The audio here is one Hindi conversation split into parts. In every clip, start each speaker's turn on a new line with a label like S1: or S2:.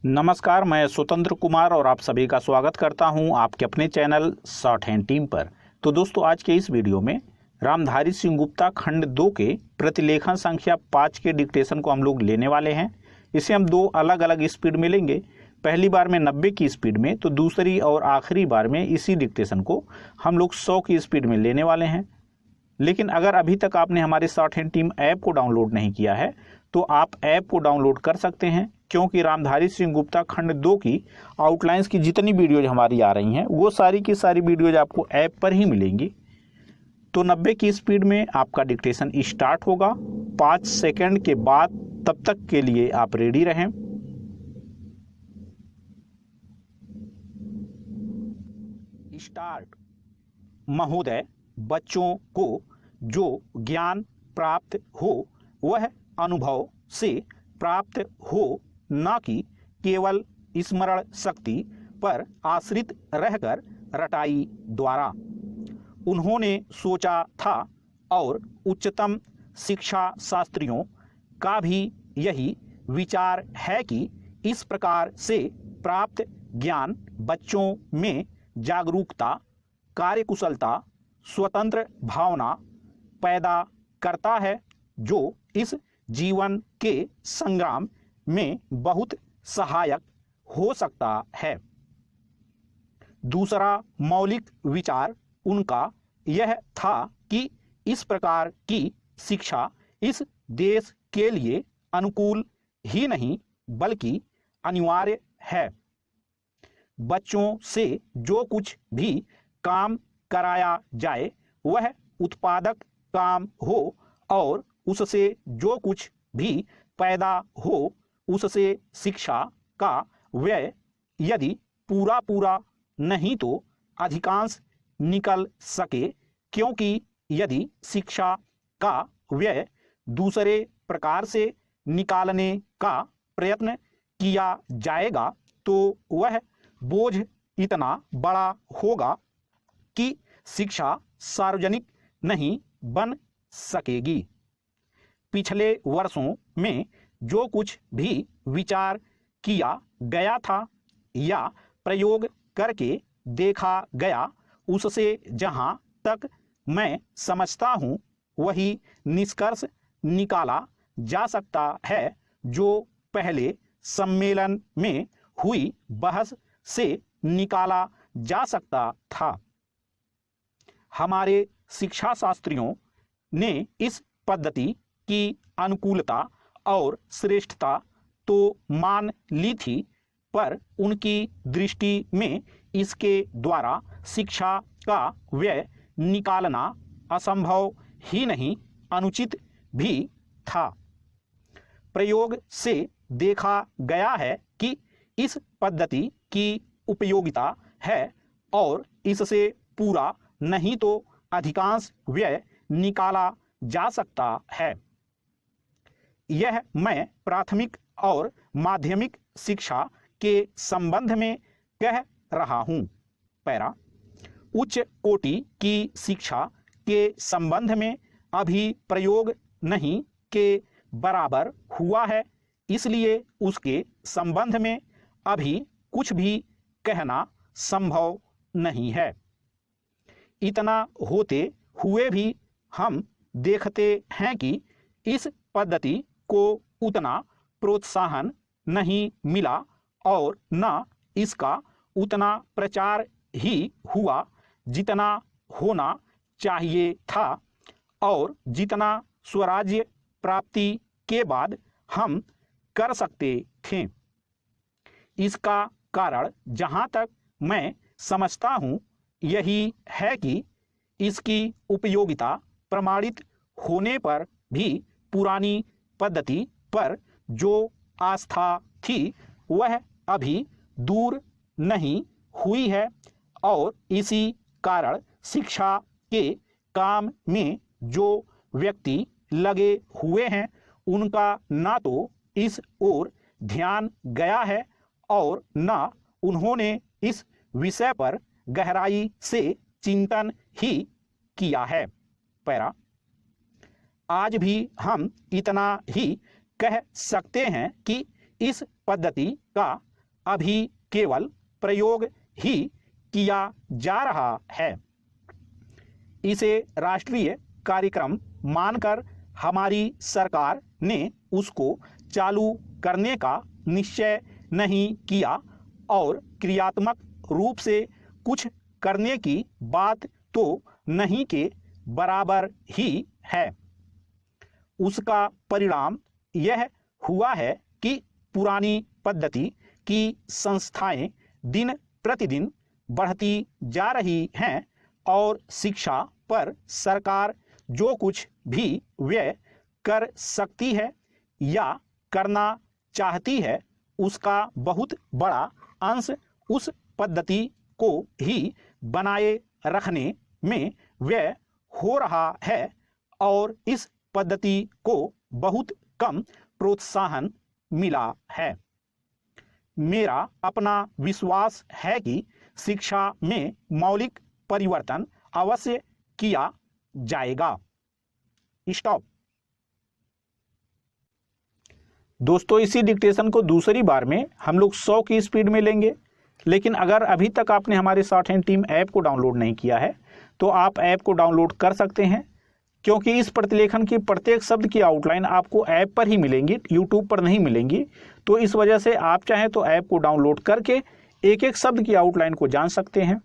S1: नमस्कार, मैं स्वतंत्र कुमार और आप सभी का स्वागत करता हूं आपके अपने चैनल शॉर्ट हैंड टीम पर। तो दोस्तों, आज के इस वीडियो में रामधारी सिंह गुप्ता खंड 2 के प्रतिलेखन संख्या 5 के डिक्टेशन को हम लोग लेने वाले हैं। इसे हम दो अलग अलग स्पीड में लेंगे। पहली बार में 90 की स्पीड में, तो दूसरी और आखिरी बार में इसी डिक्टेशन को हम लोग 100 की स्पीड में लेने वाले हैं। लेकिन अगर अभी तक आपने हमारे शॉर्ट हैंड टीम ऐप को डाउनलोड नहीं किया है तो आप ऐप को डाउनलोड कर सकते हैं, क्योंकि रामधारी सिंह गुप्ता खंड 2 की आउटलाइंस की जितनी वीडियोज हमारी आ रही हैं वो सारी की सारी वीडियोज आपको ऐप पर ही मिलेंगी। तो 90 की स्पीड में आपका डिक्टेशन स्टार्ट होगा। 5 सेकंड के बाद तब तक के लिए आप रेडी रहें। स्टार्ट। महोदय, बच्चों को जो ज्ञान प्राप्त हो वह अनुभव से प्राप्त हो, न कि केवल स्मरण शक्ति पर आश्रित रहकर रटाई द्वारा। उन्होंने सोचा था और उच्चतम शिक्षा शास्त्रियों का भी यही विचार है कि इस प्रकार से प्राप्त ज्ञान बच्चों में जागरूकता, कार्यकुशलता, स्वतंत्र भावना पैदा करता है, जो इस जीवन के संग्राम में बहुत सहायक हो सकता है। दूसरा मौलिक विचार उनका यह था कि इस प्रकार की शिक्षा इस देश के लिए अनुकूल ही नहीं बल्कि अनिवार्य है। बच्चों से जो कुछ भी काम कराया जाए वह उत्पादक काम हो, और उससे जो कुछ भी पैदा हो उससे शिक्षा का व्यय यदि पूरा पूरा नहीं तो अधिकांश निकल सके, क्योंकि यदि शिक्षा का व्यय दूसरे प्रकार से निकालने का प्रयत्न किया जाएगा तो वह बोझ इतना बड़ा होगा कि शिक्षा सार्वजनिक नहीं बन सकेगी। पिछले वर्षों में जो कुछ भी विचार किया गया था या प्रयोग करके देखा गया, उससे जहां तक मैं समझता हूं वही निष्कर्ष निकाला जा सकता है जो पहले सम्मेलन में हुई बहस से निकाला जा सकता था। हमारे शिक्षा शास्त्रियों ने इस पद्धति की अनुकूलता और श्रेष्ठता तो मान ली थी, पर उनकी दृष्टि में इसके द्वारा शिक्षा का व्यय निकालना असंभव ही नहीं, अनुचित भी था। प्रयोग से देखा गया है कि इस पद्धति की उपयोगिता है और इससे पूरा नहीं तो अधिकांश व्यय निकाला जा सकता है। यह मैं प्राथमिक और माध्यमिक शिक्षा के संबंध में कह रहा हूं। पैरा। उच्च कोटि की शिक्षा के संबंध में अभी प्रयोग नहीं के बराबर हुआ है, इसलिए उसके संबंध में अभी कुछ भी कहना संभव नहीं है। इतना होते हुए भी हम देखते हैं कि इस पद्धति को उतना प्रोत्साहन नहीं मिला और न इसका उतना प्रचार ही हुआ जितना होना चाहिए था और जितना स्वराज्य प्राप्ति के बाद हम कर सकते थे। इसका कारण जहाँ तक मैं समझता हूँ यही है कि इसकी उपयोगिता प्रमाणित होने पर भी पुरानी पद्धति पर जो आस्था थी वह अभी दूर नहीं हुई है, और इसी कारण शिक्षा के काम में जो व्यक्ति लगे हुए हैं उनका ना तो इस ओर ध्यान गया है और न उन्होंने इस विषय पर गहराई से चिंतन ही किया है। पैरा। आज भी हम इतना ही कह सकते हैं कि इस पद्धति का अभी केवल प्रयोग ही किया जा रहा है। इसे राष्ट्रीय कार्यक्रम मानकर हमारी सरकार ने उसको चालू करने का निश्चय नहीं किया और क्रियात्मक रूप से कुछ करने की बात तो नहीं के बराबर ही है। उसका परिणाम यह हुआ है कि पुरानी पद्धति की संस्थाएं दिन प्रतिदिन बढ़ती जा रही हैं और शिक्षा पर सरकार जो कुछ भी व्यय कर सकती है या करना चाहती है उसका बहुत बड़ा अंश उस पद्धति को ही बनाए रखने में व्यय हो रहा है और इस पद्धति को बहुत कम प्रोत्साहन मिला है। मेरा अपना विश्वास है कि शिक्षा में मौलिक परिवर्तन अवश्य किया जाएगा। स्टॉप। दोस्तों, इसी डिक्टेशन को दूसरी बार में हम लोग 100 की स्पीड में लेंगे, लेकिन अगर अभी तक आपने हमारे शॉर्ट हैंड टीम ऐप को डाउनलोड नहीं किया है तो आप ऐप को डाउनलोड कर सकते हैं, क्योंकि इस प्रतिलेखन की प्रत्येक शब्द की आउटलाइन आपको ऐप पर ही मिलेंगी, यूट्यूब पर नहीं मिलेंगी। तो इस वजह से आप चाहें तो ऐप को डाउनलोड करके एक एक शब्द की आउटलाइन को जान सकते हैं।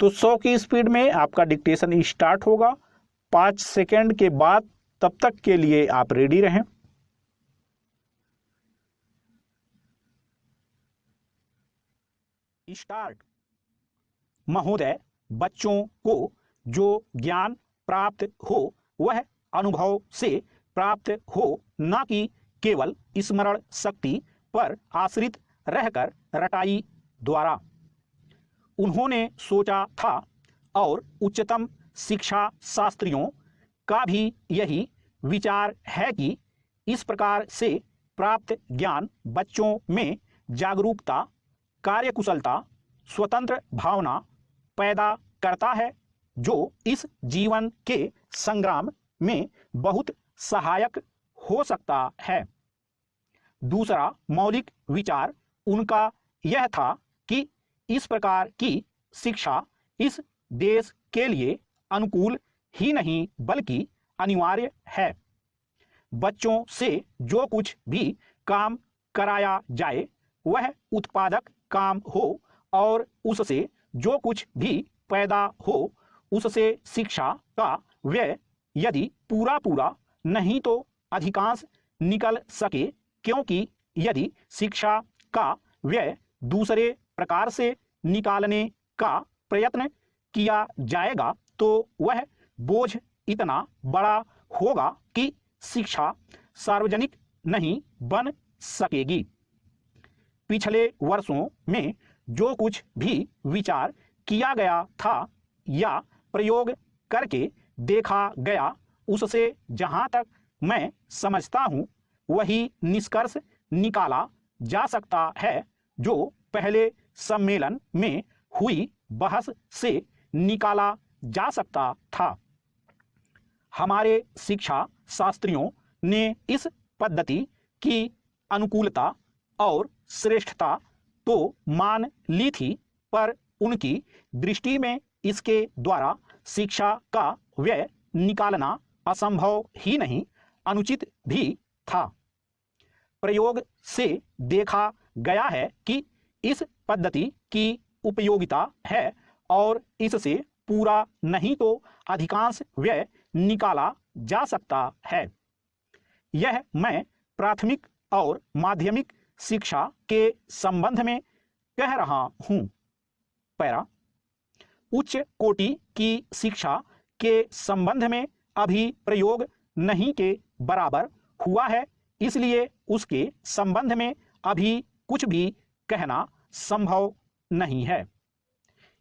S1: तो 100 की स्पीड में आपका डिक्टेशन स्टार्ट होगा 5 सेकेंड के बाद। तब तक के लिए आप रेडी रहें। स्टार्ट। महोदय, बच्चों को जो ज्ञान प्राप्त हो वह अनुभव से प्राप्त हो, न कि केवल स्मरण शक्ति पर आश्रित रहकर रटाई द्वारा। उन्होंने सोचा था और उच्चतम शिक्षा शास्त्रियों का भी यही विचार है कि इस प्रकार से प्राप्त ज्ञान बच्चों में जागरूकता, कार्यकुशलता, स्वतंत्र भावना पैदा करता है, जो इस जीवन के संग्राम में बहुत सहायक हो सकता है। दूसरा मौलिक विचार उनका यह था कि इस प्रकार की शिक्षा इस देश के लिए अनुकूल ही नहीं बल्कि अनिवार्य है। बच्चों से जो कुछ भी काम कराया जाए वह उत्पादक काम हो और उससे जो कुछ भी पैदा हो उससे शिक्षा का व्यय यदि पूरा पूरा नहीं तो अधिकांश निकल सके, क्योंकि यदि शिक्षा का व्यय दूसरे प्रकार से निकालने का प्रयत्न किया जाएगा तो वह बोझ इतना बड़ा होगा कि शिक्षा सार्वजनिक नहीं बन सकेगी। पिछले वर्षों में जो कुछ भी विचार किया गया था या प्रयोग करके देखा गया उससे जहां तक मैं समझता हूं वही निष्कर्ष निकाला जा सकता है जो पहले सम्मेलन में हुई बहस से निकाला जा सकता था। हमारे शिक्षा शास्त्रियों ने इस पद्धति की अनुकूलता और श्रेष्ठता तो मान ली थी, पर उनकी दृष्टि में इसके द्वारा शिक्षा का व्यय निकालना असंभव ही नहीं, अनुचित भी था। प्रयोग से देखा गया है कि इस पद्धति की उपयोगिता है और इससे पूरा नहीं तो अधिकांश व्यय निकाला जा सकता है। यह मैं प्राथमिक और माध्यमिक शिक्षा के संबंध में कह रहा हूं। पैरा। उच्च कोटि की शिक्षा के संबंध में अभी प्रयोग नहीं के बराबर हुआ है, इसलिए उसके संबंध में अभी कुछ भी कहना संभव नहीं है।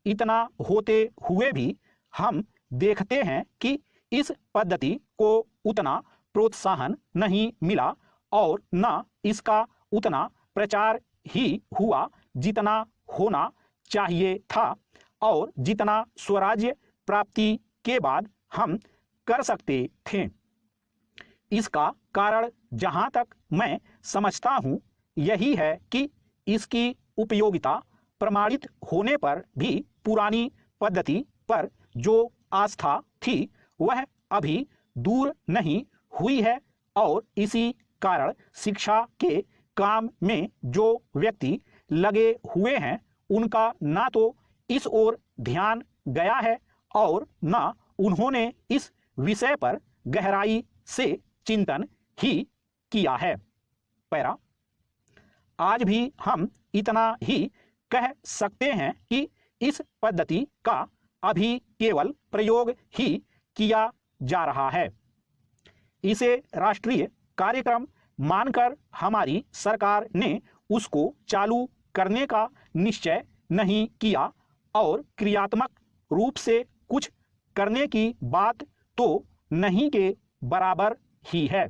S1: इतना होते हुए भी हम देखते हैं कि इस पद्धति को उतना प्रोत्साहन नहीं मिला और न इसका उतना प्रचार ही हुआ जितना होना चाहिए था और जितना स्वराज्य प्राप्ति के बाद हम कर सकते थे। इसका कारण जहां तक मैं समझता हूं यही है कि इसकी उपयोगिता प्रमाणित होने पर भी पुरानी पद्धति पर जो आस्था थी वह अभी दूर नहीं हुई है और इसी कारण शिक्षा के काम में जो व्यक्ति लगे हुए हैं उनका ना तो इस ओर ध्यान गया है और ना उन्होंने इस विषय पर गहराई से चिंतन ही किया है। पैरा, आज भी हम इतना ही कह सकते हैं कि इस पद्धति का अभी केवल प्रयोग ही किया जा रहा है। इसे राष्ट्रीय कार्यक्रम मानकर हमारी सरकार ने उसको चालू करने का निश्चय नहीं किया और क्रियात्मक रूप से कुछ करने की बात तो नहीं के बराबर ही है।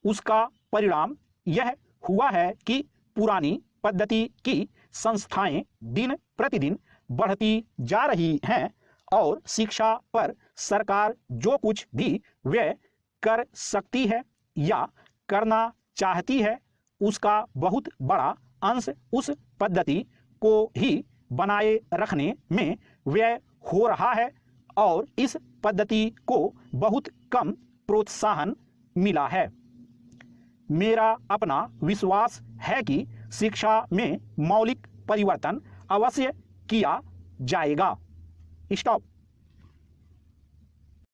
S1: उसका परिणाम यह हुआ है कि पुरानी पद्धति की संस्थाएं दिन प्रतिदिन बढ़ती जा रही हैं और शिक्षा पर सरकार जो कुछ भी व्यय कर सकती है या करना चाहती है उसका बहुत बड़ा अंश उस पद्धति को ही बनाए रखने में व्यय हो रहा है और इस पद्धति को बहुत कम प्रोत्साहन मिला है। मेरा अपना विश्वास है कि शिक्षा में मौलिक परिवर्तन अवश्य किया जाएगा। स्टॉप।